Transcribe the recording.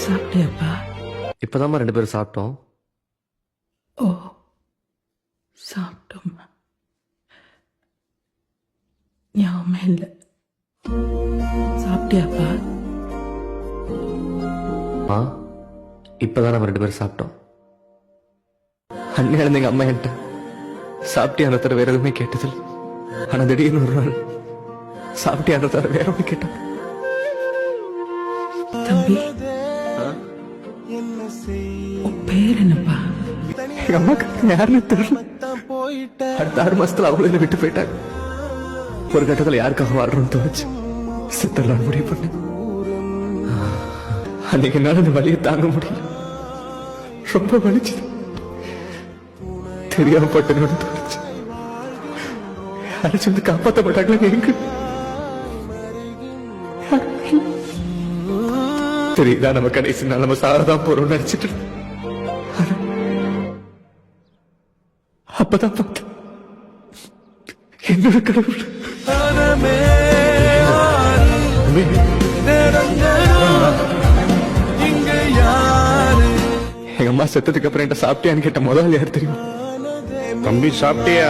சாப்பிட்டியாப்பா? இப்பதாம்மா 2 பேரும் சாப்பிட்டோம். ஓ, சாப்பிட்டோம்மா. ஞாபகமே இல்லை. சாப்பிட்டியாப்பா? இப்பதான் நம்ம 2 பேரும் சாப்பிட்டோம். அன்னையால எங்க அம்மா என்கிட்ட சாப்பிட்டியான தவிர வேற எதுவுமே கேட்டதில்லை. ஆனா திடீர்னு ஒரு நாள் சாப்பிட்டியான தவிர வேற ஒண்ணு கேட்டாங்க. தம்பி, உன் பேர் என்னப்பா? எங்க அம்மாக்கு யாருன்னு தெரியல. அடுத்த 6 மாசத்துல அவங்களும் என்னை விட்டு போயிட்டாங்க. ஒரு கட்டத்துல யாருக்காக வாழ்றோம்னு தோணுச்சு. செத்தரலான்னு முடிவு பண்ணேன். அன்னைக்கு என்னால அந்த வலியை தாங்க முடியல. ரொம்ப வலிச்சுது. தெரியாம பட்டனோட தோணுச்சு. யாராச்சும் வந்து காப்பாற்ற மாட்டாங்களா? எங்க தெரியுதா, நம்ம கடைசி நாள் நம்ம சாரதான் போறோம்னு நினைச்சிட்டு அப்பதான் பார்த்தேன் என்னோட கடவுள் எங்க அம்மா செத்ததுக்கு அப்புறம் என்கிட்ட சாப்பிட்டியான்னு கேட்ட முதல் யார் தெரியும்? தம்பி சாப்பிட்டியா?